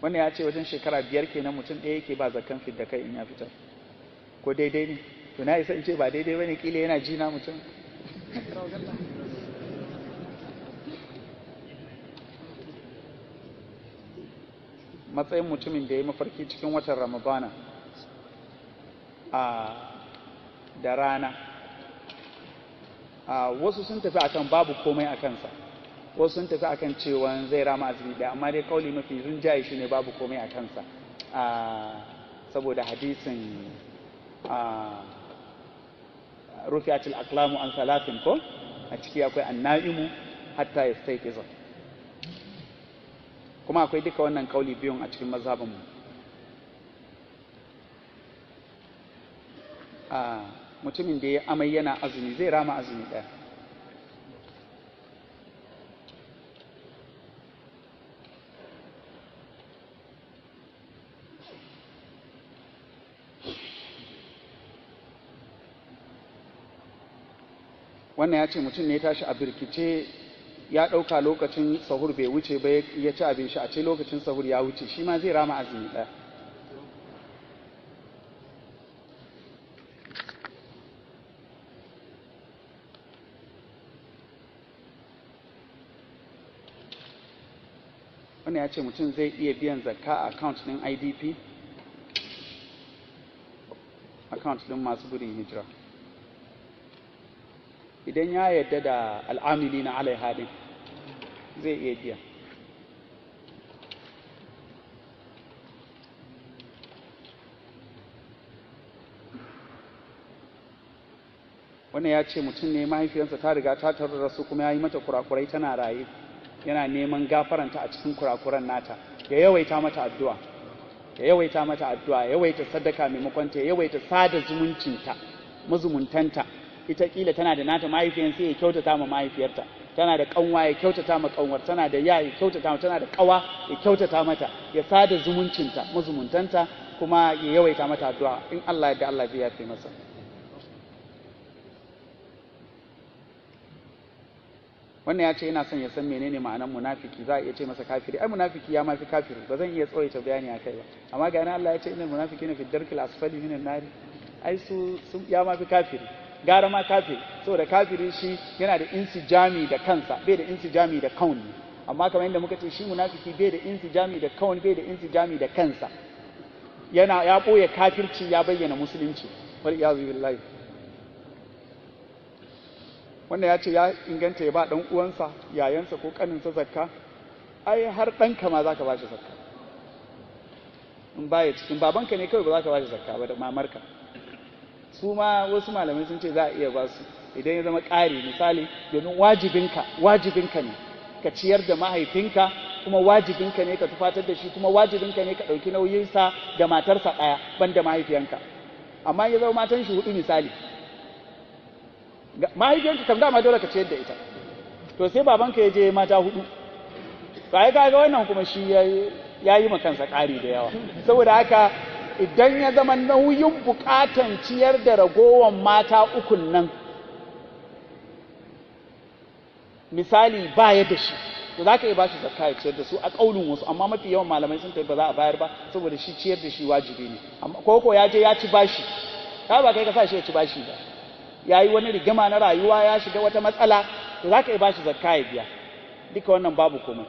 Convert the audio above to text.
wannan ya ce wajen shekara 5 kenan mutum ɗaya yake ba zakan fidda kai in ya fitar, ko daidai ne? To na isa in ce ba daidai bane, kila yana jina mutum. Matsayin mutumin da ya mafarki cikin watan Ramadana da rana, wasu sun tafi akan babu komai a kansa, wasu sun tafi akan cewa zai rama azumi ɗaya, amma dai kauli mafi rinjaye shi ne babu komai a kansa, saboda hadisin rufi'atul aqlamu an salatin ko a ciki akwai annaimu hatta yastayqiza, kuma akwai duka wannan kauli biyun a cikin mazhabinmu. Mutumin da ya amai yana azumi zai rama azumi ɗaya. Wannan ya ce mutum ne ya tashi a birkice, ya ɗauka lokacin sahur bai wuce ba, ya ci abin shi a ce lokacin sahur ya wuce, shi ma zai rama azumi ɗaya. Wannan ya ce mutum zai iya biyan zakka a account ɗin IDP, account ɗin masu gudun hijira, idan ya yarda da al'amili na alaiha din zai iya biya. Wannan ya ce mutum ne mahaifiyarsa ta riga ta rasu kuma ya yi mata kurakurai tana raye, yana neman gafaranta a cikin kurakuran nata, ya yawaita mata addu'a, ya yawaita mata addu'a, ya yawaita sadaka maimakon ta, ya yawaita sada zumuncinta, mazumuntanta. Ita kila tana da nata mahaifiyar, sai ya kyautata ma mahaifiyarta, tana da kanwa ya kyautata ma kanwar, tana da ya kyautata mata, tana da kawa ya kyautata mata, ya sada zumuncinta, mazumuntanta, kuma ya yawaita mata addu'a, in Allah ya da Allah zai yafe masa. Wannan ya ce yana son ya san menene ma'anar munafiki, za a iya ce masa kafiri. Ai munafiki ya mafi kafiri, ba zan iya tsawaita bayani akai ba, amma ga nan Allah ya ce innal munafiqina fi darkil asfali minan nar, ai su ya mafi kafiri, gara ma kafiri, saboda kafiri shi yana da insijami da kansa, bai da insijami da kauni, amma kamar yadda muka ce shi munafiki bai da insijami da kauni, bai da insijami da kansa, yana ya boye kafirci ya bayyana musulunci, wal iyazu billahi. Wanda ya ce ya inganta ya ba dan uwansa, yayansa ko kaninsa zakka, ai har ɗanka ma zaka ba shi zakka, in baya cikin babanka ne kawai ba za ka ba shi zakka ba, da mamarka. Su ma wasu malamai sun ce za a iya ba su idan ya zama ƙari, misali domin wajibinka ne ka ciyar da mahaifinka, kuma wajibinka ne ka tufatar da shi, kuma wajibinka ne ka ɗauki nauyinsa da matarsa ɗaya ban da mahaifiyanka. Amma ya zama matan shi 4 misali, mahaifiyanka kam dama dole ka ciyar da ita, to sai babanka ya je mata 4, to ai kaga wannan kuma shi ya yi ma kansa ƙari da yawa. Saboda haka idan ya zama nauyin bukatan ciyar da ragowar mata 3 nan misali baya da shi, to za ka iya ba shi zakka ya ciyar da su a ƙaunin wasu, amma mafi yawan malamai sun tafi ba za a bayar ba, saboda shi ciyar da shi wajibi ne. Amma koko ya je ya ci bashi, ka ba kai ka sa shi ya ci bashi ba, ya yi wani rigima na rayuwa, ya shiga wata matsala, to za ka iya ba shi zakka ya biya, duka wannan babu komai.